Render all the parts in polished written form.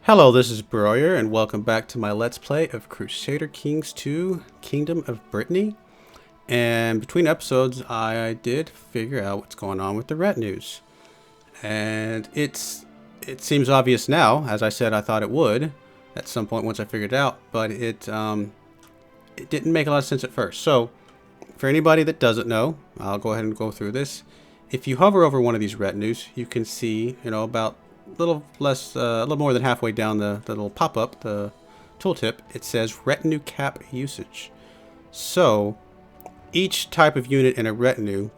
Hello, this is Broyer, and welcome back to my Let's Play of Crusader Kings II, Kingdom of Brittany. And between episodes, I did figure out what's going on with the retinues. And it seems obvious now, as I said I thought it would, at some point once I figured it out, but it didn't make a lot of sense at first. So, for anybody that doesn't know, I'll go ahead and go through this. If you hover over one of these retinues, you can see, about a little more than halfway down the little pop-up, the tooltip, it says retinue cap usage. So each type of unit in a retinue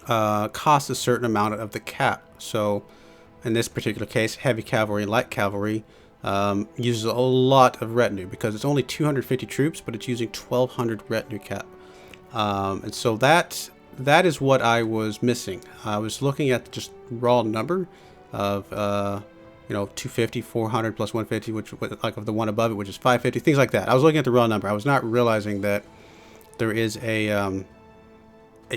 costs a certain amount of the cap. So in this particular case, heavy cavalry and light cavalry uses a lot of retinue because it's only 250 troops, but it's using 1200 retinue cap. And so that is what I was missing. I was looking at just raw number of 250, 400 plus 150, which like of the one above it, which is 550, things like that. I was looking at the raw number. I was not realizing that there is a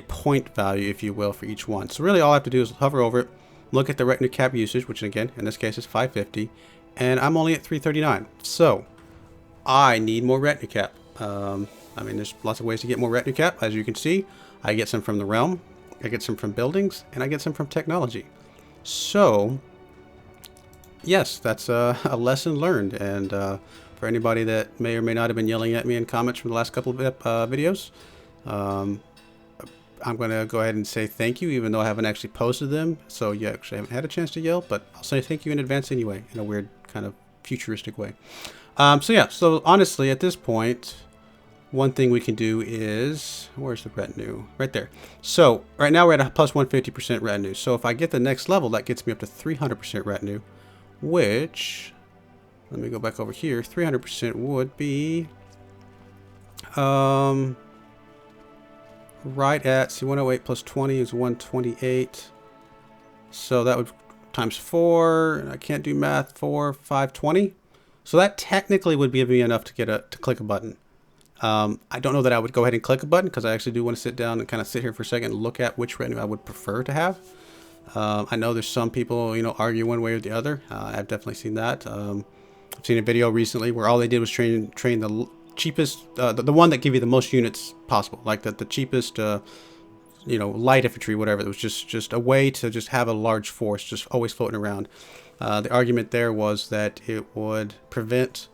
point value, if you will, for each one. So really all I have to do is hover over it, look at the retinue cap usage, which again in this case is 550, and I'm only at 339. So I need more retinue cap. I mean, there's lots of ways to get more retinue cap. As you can see, I get some from the realm, I get some from buildings, and I get some from technology. So, yes, that's a lesson learned. And for anybody that may or may not have been yelling at me in comments from the last couple of videos, I'm going to go ahead and say thank you, even though I haven't actually posted them. So you actually haven't had a chance to yell, but I'll say thank you in advance anyway, in a weird kind of futuristic way. So honestly, at this point, one thing we can do is, where's the retinue? Right there. So right now we're at a plus 150% retinue. So if I get the next level, that gets me up to 300% retinue, which, let me go back over here. 300% would be, right at, see, 108 plus 20 is 128. So that would times 4, and I can't do math, 520. So that technically would give me enough to click a button. I don't know that I would go ahead and click a button because I actually do want to sit down and kind of sit here for a second and look at which retinue I would prefer to have. I know there's some people, argue one way or the other. I've definitely seen that. I've seen a video recently where all they did was train the cheapest, the one that gave you the most units possible, like the cheapest, light infantry, whatever. It was just a way to just have a large force just always floating around. The argument there was that it would prevent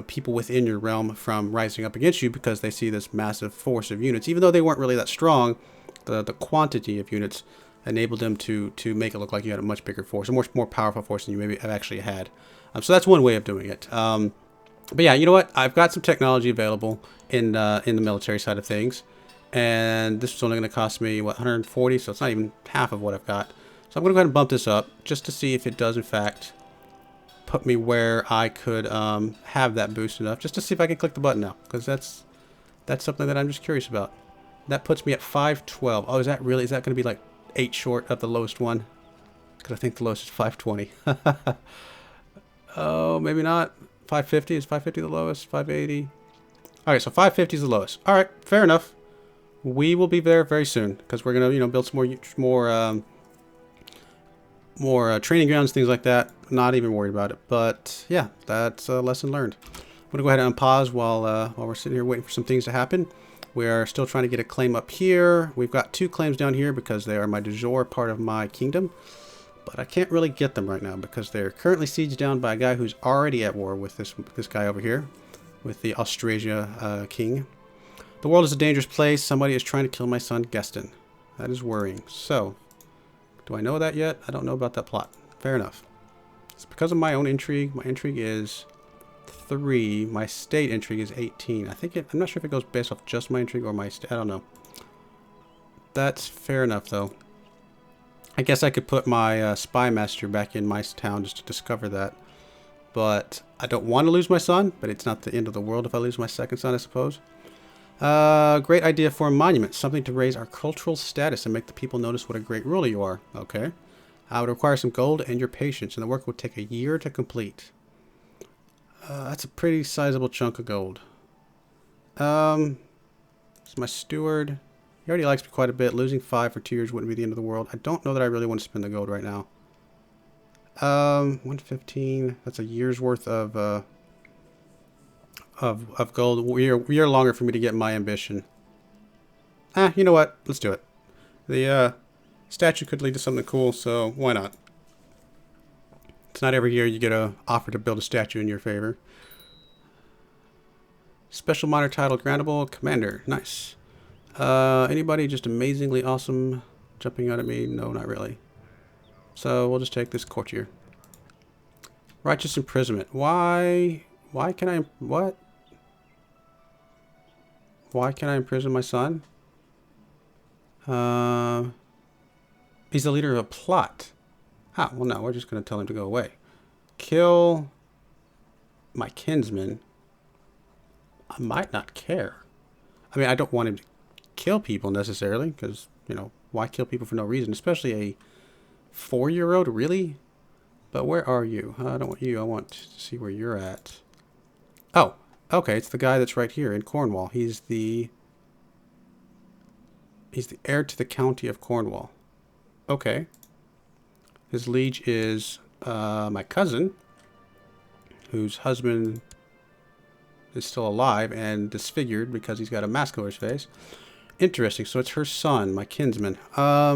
people within your realm from rising up against you because they see this massive force of units. Even though they weren't really that strong, the quantity of units enabled them to make it look like you had a much bigger force, a more powerful force than you maybe have actually had. So that's one way of doing it. But yeah, you know what? I've got some technology available in the military side of things, and this is only going to cost me, 140, so it's not even half of what I've got. So I'm going to go ahead and bump this up just to see if it does, in fact, put me where I could have that boost enough, just to see if I can click the button now, because that's something that I'm just curious about. That puts me at 512. Oh, is that going to be like 8 short of the lowest one? Because I think the lowest is 520. Oh, maybe not. 550, is 550 the lowest? 580. All right, so 550 is the lowest. All right, fair enough. We will be there very soon because we're gonna build some more training grounds, things like that. Not even worried about it, but yeah, that's a lesson learned. I'm gonna go ahead and pause while we're sitting here waiting for some things to happen. We are still trying to get a claim up here. We've got 2 claims down here because they are my du jour part of my kingdom, but I can't really get them right now because they're currently sieged down by a guy who's already at war with this guy over here, with the Austrasia king. The world is a dangerous place. Somebody is trying to kill my son Geston. That is worrying. So, do I know that yet? I don't know about that plot. Fair enough. It's because of my own intrigue. My intrigue is 3. My state intrigue is 18. I'm not sure if it goes based off just my intrigue or my state. I don't know. That's fair enough, though. I guess I could put my spy master back in my town just to discover that. But I don't want to lose my son, but it's not the end of the world if I lose my second son, I suppose. Great idea for a monument. Something to raise our cultural status and make the people notice what a great ruler you are. Okay. I would require some gold and your patience, and the work would take a year to complete. That's a pretty sizable chunk of gold. It's my steward. He already likes me quite a bit. Losing 5 for 2 years wouldn't be the end of the world. I don't know that I really want to spend the gold right now. 115. That's a year's worth of gold. We are longer for me to get my ambition. You know what? Let's do it. The statue could lead to something cool, so why not? It's not every year you get a offer to build a statue in your favor. Special minor title grantable, Commander. Nice. Anybody just amazingly awesome jumping out at me? No, not really. So we'll just take this courtier. Righteous imprisonment. Why can I... What? Why can I imprison my son? He's the leader of a plot. Ah, well no, we're just going to tell him to go away. Kill my kinsman. I might not care. I mean, I don't want him to kill people necessarily, because, you know, why kill people for no reason? Especially a 4-year-old, really? But where are you? I don't want you. I want to see where you're at. Oh, okay. It's the guy that's right here in Cornwall. He's the heir to the county of Cornwall. Okay. His liege is my cousin, whose husband is still alive and disfigured because he's got a mask over his face. Interesting. So it's her son, my kinsman. I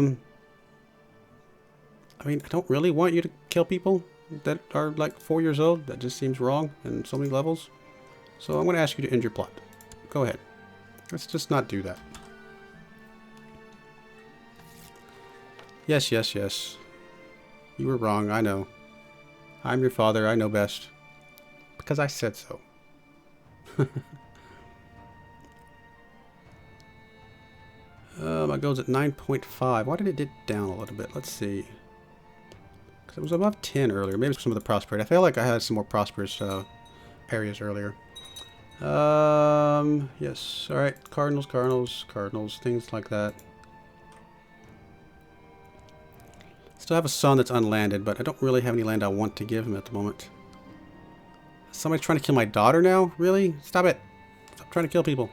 mean, I don't really want you to kill people that are like 4 years old. That just seems wrong in so many levels. So I'm going to ask you to end your plot. Go ahead. Let's just not do that. Yes, yes, yes. You were wrong, I know. I'm your father, I know best. Because I said so. My goal's at 9.5. Why did it dip down a little bit? Let's see. Because it was above 10 earlier. Maybe it's some of the prosperity. I feel like I had some more prosperous areas earlier. Yes. Alright. Cardinals, Cardinals, Cardinals. Things like that. Still have a son that's unlanded, but I don't really have any land I want to give him at the moment. Somebody's trying to kill my daughter now? Really? Stop it. Stop trying to kill people.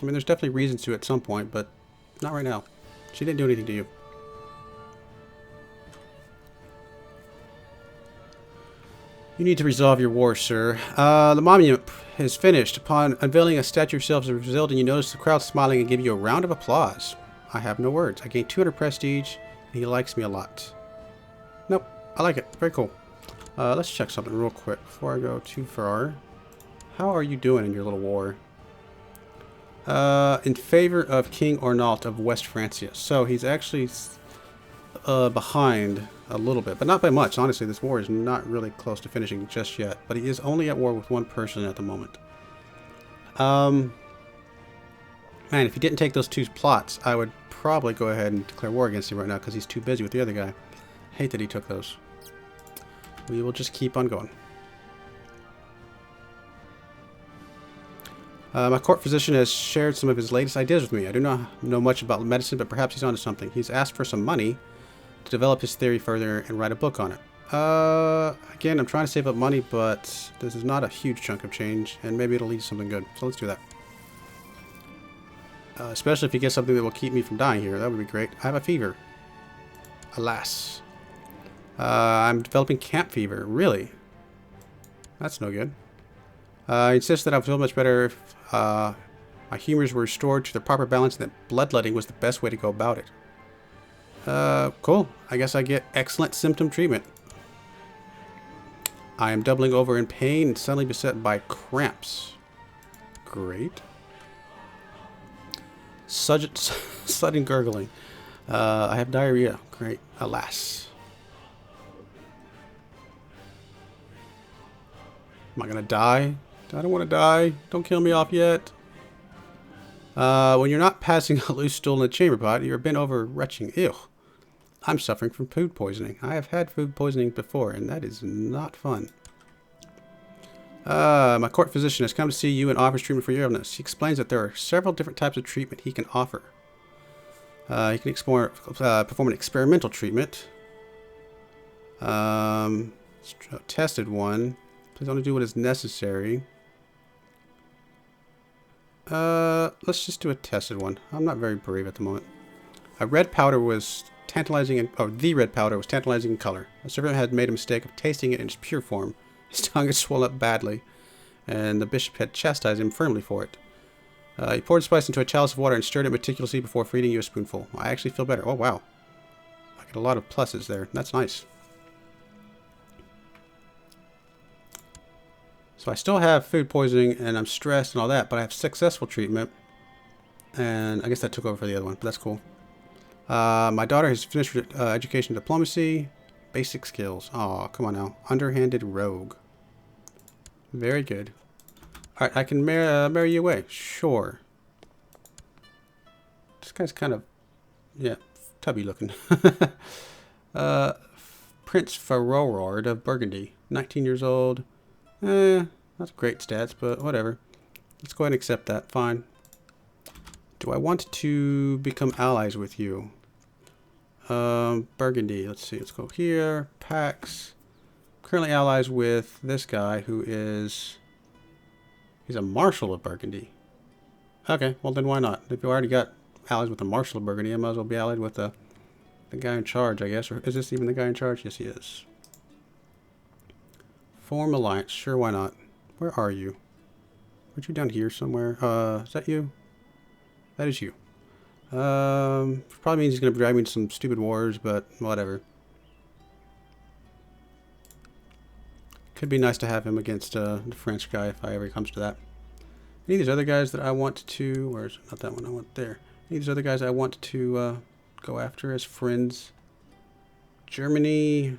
I mean, there's definitely reasons to at some point, but not right now. She didn't do anything to you. You need to resolve your war, sir. The monument is finished. Upon unveiling a statue of yourself as a result, and you notice the crowd smiling and give you a round of applause. I have no words. I gained 200 prestige, and he likes me a lot. Nope. I like it. Very cool. Let's check something real quick before I go too far. How are you doing in your little war? In favor of King Ornault of West Francia. So he's actually behind a little bit, but not by much. Honestly, this war is not really close to finishing just yet. But he is only at war with one person at the moment. Man, if he didn't take those 2 plots, I would probably go ahead and declare war against him right now because he's too busy with the other guy. Hate that he took those. We will just keep on going. My court physician has shared some of his latest ideas with me. I do not know much about medicine, but perhaps he's onto something. He's asked for some money to develop his theory further and write a book on it. Again, I'm trying to save up money, but this is not a huge chunk of change, and maybe it'll lead to something good. So let's do that. Especially if you get something that will keep me from dying here. That would be great. I have a fever. Alas. I'm developing camp fever. Really? That's no good. I insist that I feel much better if my humors were restored to their proper balance and that bloodletting was the best way to go about it. Cool. I guess I get excellent symptom treatment. I am doubling over in pain and suddenly beset by cramps. Great. Sudden gurgling. I have diarrhea. Great. Alas. Am I gonna die? I don't want to die. Don't kill me off yet. When you're not passing a loose stool in a chamber pot, you're bent over retching. Ew. I'm suffering from food poisoning. I have had food poisoning before, and that is not fun. My court physician has come to see you and offers treatment for your illness. He explains that there are several different types of treatment he can offer. He can perform an experimental treatment. Tested one. Please only do what is necessary. Let's just do a tested one. I'm not very brave at the moment. A red powder was tantalizing in, oh, the red powder was tantalizing in color. A servant had made a mistake of tasting it in its pure form. His tongue had swollen up badly, and the bishop had chastised him firmly for it. He poured the spice into a chalice of water and stirred it meticulously before feeding you a spoonful. I actually feel better. Oh, wow. I get a lot of pluses there. That's nice. So I still have food poisoning, and I'm stressed and all that, but I have successful treatment. And I guess that took over for the other one, but that's cool. My daughter has finished education in diplomacy. Basic skills. Oh, come on now. Underhanded rogue. Very good. Alright, I can marry you away. Sure. This guy's kind of, yeah, tubby looking. Prince Farorard of Burgundy. 19 years old. That's great stats, but whatever. Let's go ahead and accept that. Fine. Do I want to become allies with you? Burgundy. Let's see. Let's go here. Pax. Currently allies with this guy who is... He's a Marshal of Burgundy. Okay, well then why not? If you already got allies with the Marshal of Burgundy, I might as well be allied with the guy in charge, I guess. Or is this even the guy in charge? Yes, he is. Form alliance. Sure, why not? Where are you? Aren't you down here somewhere? Is that you? That is you. Probably means he's going to be driving some stupid wars, but whatever. Could be nice to have him against the French guy if I ever comes to that. Any of these other guys that I want to... Where's not that one I want there. Any of these other guys I want to go after as friends. Germany...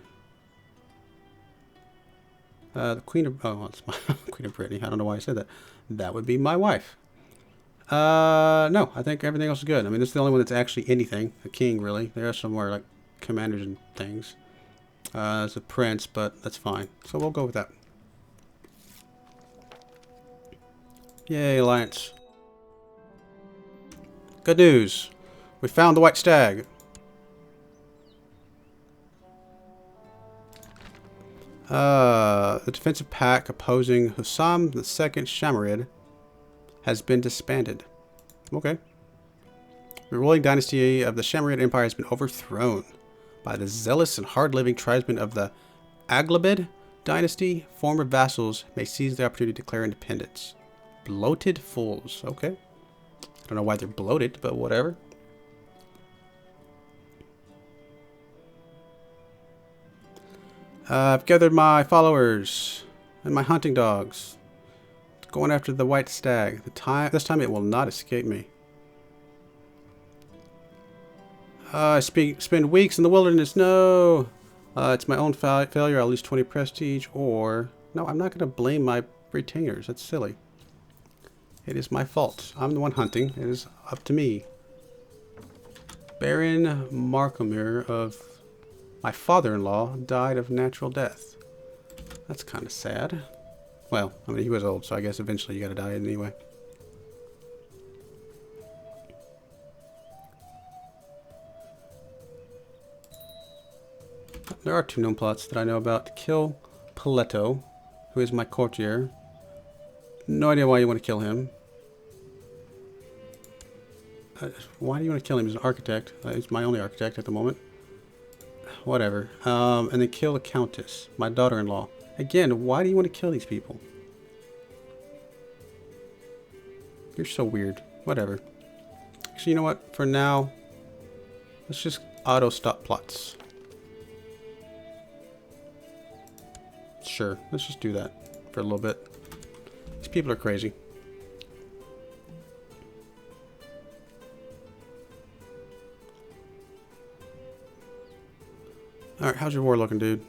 the Queen of... Oh, well, it's my Queen of Brittany. I don't know why I said that. That would be my wife. No, I think everything else is good. I mean, this is the only one that's actually anything. A king, really. There are some more, like, commanders and things. As a prince, but that's fine. So we'll go with that. Yay, alliance. Good news. We found the white stag. The defensive pack opposing Hussam II Shamarid has been disbanded. Okay. The ruling dynasty of the Shamarid Empire has been overthrown by the zealous and hard-living tribesmen of the Aglabid dynasty. Former vassals may seize the opportunity to declare independence. Bloated fools. Okay. I don't know why they're bloated, but whatever. I've gathered my followers and my hunting dogs. Going after the white stag. This time it will not escape me. I spend weeks in the wilderness. No! It's my own failure. I'll lose 20 prestige. Or... No, I'm not going to blame my retainers. That's silly. It is my fault. I'm the one hunting. It is up to me. Baron Markomir of my father-in-law died of natural death. That's kind of sad. Well, I mean, he was old, so I guess eventually you gotta die anyway. There are 2 known plots that I know about. To kill Paletto, who is my courtier. No idea why you want to kill him. Why do you want to kill him? He's an architect. He's my only architect at the moment. Whatever. And then kill the Countess, my daughter-in-law. Again, why do you want to kill these people? You're so weird. Whatever. Actually, you know what? For now, let's just auto-stop plots. Sure, let's just do that for a little bit. These people are crazy. Alright, how's your war looking, dude?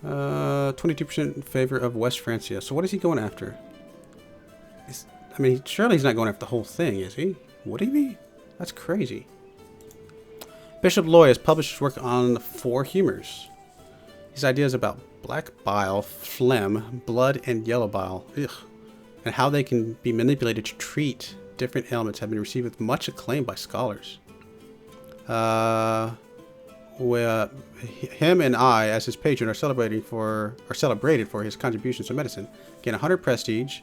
22% in favor of West Francia. So what is he going after? I mean, surely he's not going after the whole thing, is he? Would he be? That's crazy. Bishop Loy has published his work on 4 humors. His ideas about black bile, phlegm, blood, and yellow bile, and how they can be manipulated to treat different ailments have been received with much acclaim by scholars. Him and I, as his patron, are celebrated for his contributions to medicine. Gain 100 prestige,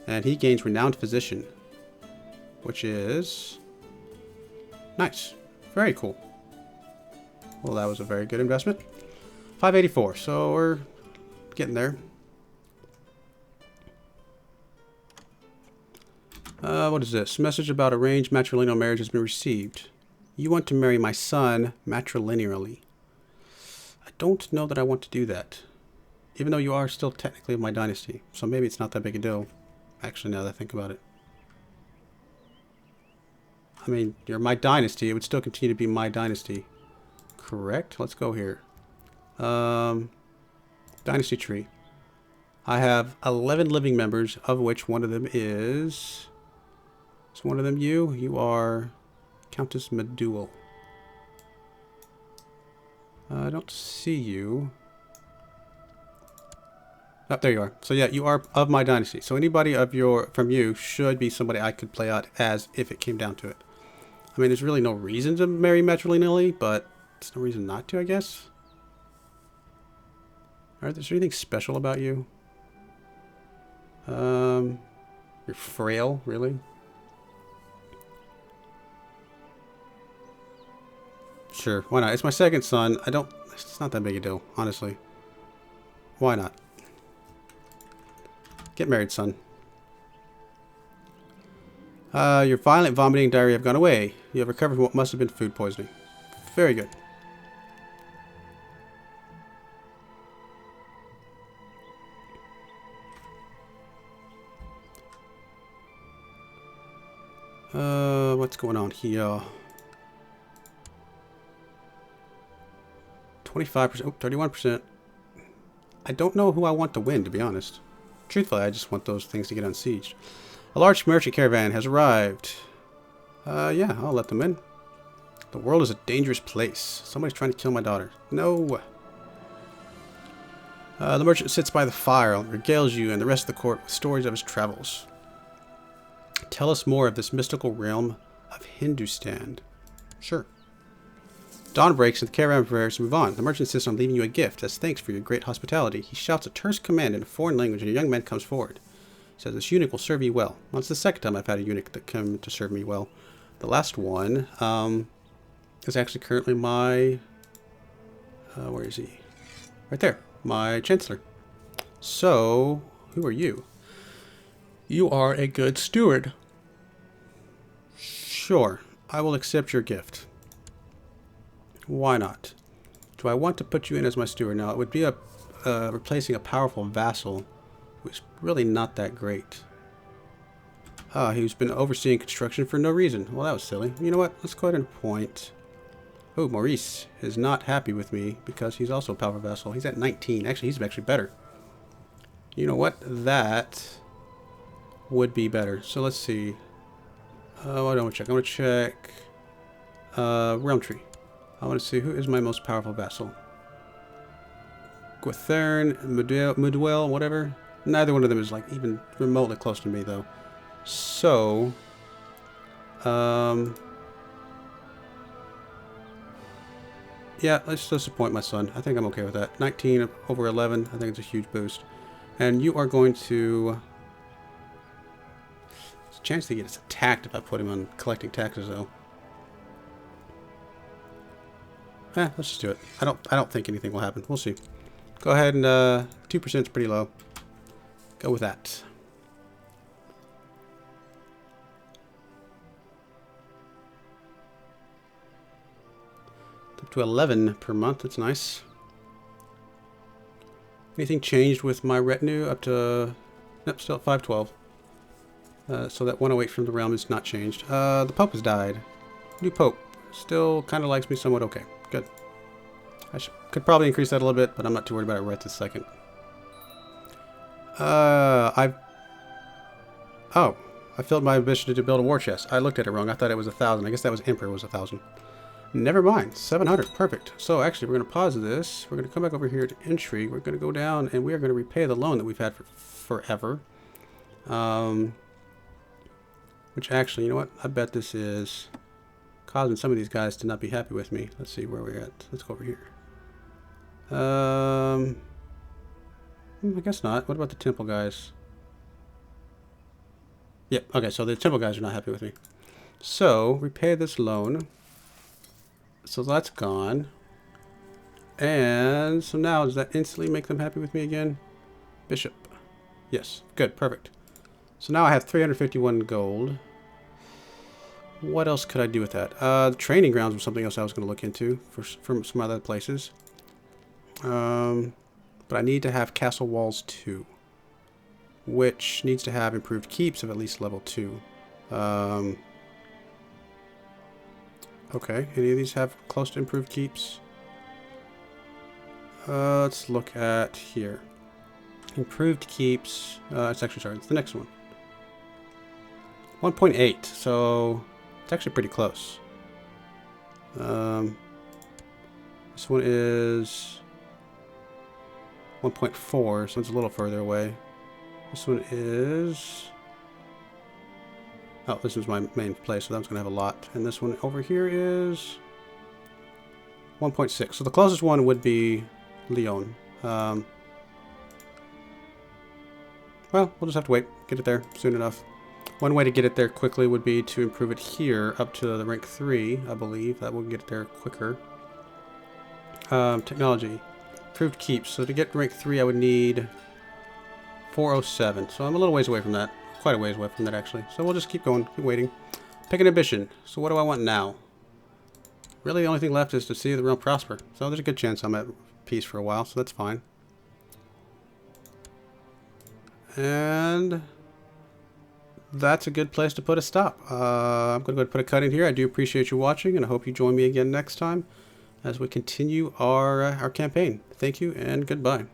and he gains renowned physician, which is Nice. Very cool. Well, that was a very good investment. 584, so we're getting there. What is this? Message about arranged matrilineal marriage has been received. You want to marry my son matrilineally. I don't know that I want to do that. Even though you are still technically of my dynasty. So maybe it's not that big a deal. Actually, now that I think about it. I mean, you're my dynasty. It would still continue to be my dynasty. Correct? Let's go here. Dynasty tree. I have 11 living members, of which one of them is... Is one of them you? You are Countess Medul. I don't see you. Oh, there you are. So yeah, you are of my dynasty. So anybody from you should be somebody I could play out as if it came down to it. I mean, there's really no reason to marry matrilineally, but there's no reason not to, I guess. Alright, is there anything special about you? You're frail, really? Sure, why not? It's my second son. It's not that big a deal, honestly. Why not? Get married, son. Your violent vomiting and diarrhea have gone away. You have recovered from what must have been food poisoning. Very good. What's going on here? 25%, oh, 31%. I don't know who I want to win, to be honest. Truthfully, I just want those things to get unsieged. A large merchant caravan has arrived. Yeah, I'll let them in. The world is a dangerous place. Somebody's trying to kill my daughter. No. The merchant sits by the fire and regales you and the rest of the court with stories of his travels. Tell us more of this mystical realm of Hindustan. Sure. Dawn breaks and the caravan prepares to move on. The merchant insists on leaving you a gift as thanks for your great hospitality. He shouts a terse command in a foreign language and a young man comes forward. He says, this eunuch will serve you well. Well, it's the second time I've had a eunuch that come to serve me well. The last one is actually currently my... where is he? Right there. My chancellor. So, who are you? You are a good steward. Sure. I will accept your gift. Why not? Do I want to put you in as my steward? Now, it would be replacing a powerful vassal who's really not that great. He's been overseeing construction for no reason. Well, that was silly. You know what? Let's go ahead and appoint. Oh, Maurice is not happy with me because he's also a powerful vassal. He's at 19. Actually, he's actually better. You know what? That would be better. So let's see. What do I want to check? I want to check Realm Tree. I want to see who is my most powerful vassal. Guithern, Mudwell, whatever. Neither one of them is like even remotely close to me though. So, yeah, let's just appoint my son. I think I'm okay with that. 19 over 11. I think it's a huge boost. And you are going to... There's a chance that he gets attacked if I put him on collecting taxes though. Let's just do it. I don't think anything will happen. We'll see. Go ahead and 2% is pretty low. Go with that. Up to 11 per month. That's nice. Anything changed with my retinue? Up to... Nope, still at 512. So that 108 from the realm is not changed. The Pope has died. New Pope. Still kind of likes me somewhat okay. Good. I could probably increase that a little bit, but I'm not too worried about it right this second. I filled my ambition to build a war chest. I looked at it wrong. I thought it was 1,000. I guess that was Emperor was 1,000. Never mind. 700. Perfect. So actually, we're going to pause this. We're going to come back over here to intrigue. We're going to go down, and we are going to repay the loan that we've had for forever. Which actually, you know what? I bet this is causing some of these guys to not be happy with me. Let's see where we're at. Let's go over here. I guess not. What about the temple guys? Yep. Okay, so the temple guys are not happy with me. So, repay this loan So that's gone. And so now, does that instantly make them happy with me again? Bishop. Yes, good, perfect. So now I have 351 gold. What else could I do with that? The training grounds was something else I was going to look into from some other places. But I need to have castle walls too, which needs to have improved keeps of at least level 2. Okay, any of these have close to improved keeps? Let's look at here. Improved keeps. It's actually, sorry, it's the next one. 1.8, so it's actually pretty close. This one is 1.4, so it's a little further away. This one is... Oh, this is my main place, so that's going to have a lot. And this one over here is 1.6. So the closest one would be Lyon. Well, we'll just have to wait. Get it there soon enough. One way to get it there quickly would be to improve it here up to the rank 3, I believe. That will get it there quicker. Technology. Improved keeps. So to get rank 3, I would need 407. So I'm a little ways away from that. Quite a ways away from that, actually. So we'll just keep going, keep waiting. Pick an ambition. So what do I want now? Really, the only thing left is to see the realm prosper. So there's a good chance I'm at peace for a while, so that's fine. And that's a good place to put a stop. I'm going to go ahead and put a cut in here. I do appreciate you watching, and I hope you join me again next time as we continue our campaign. Thank you, and goodbye.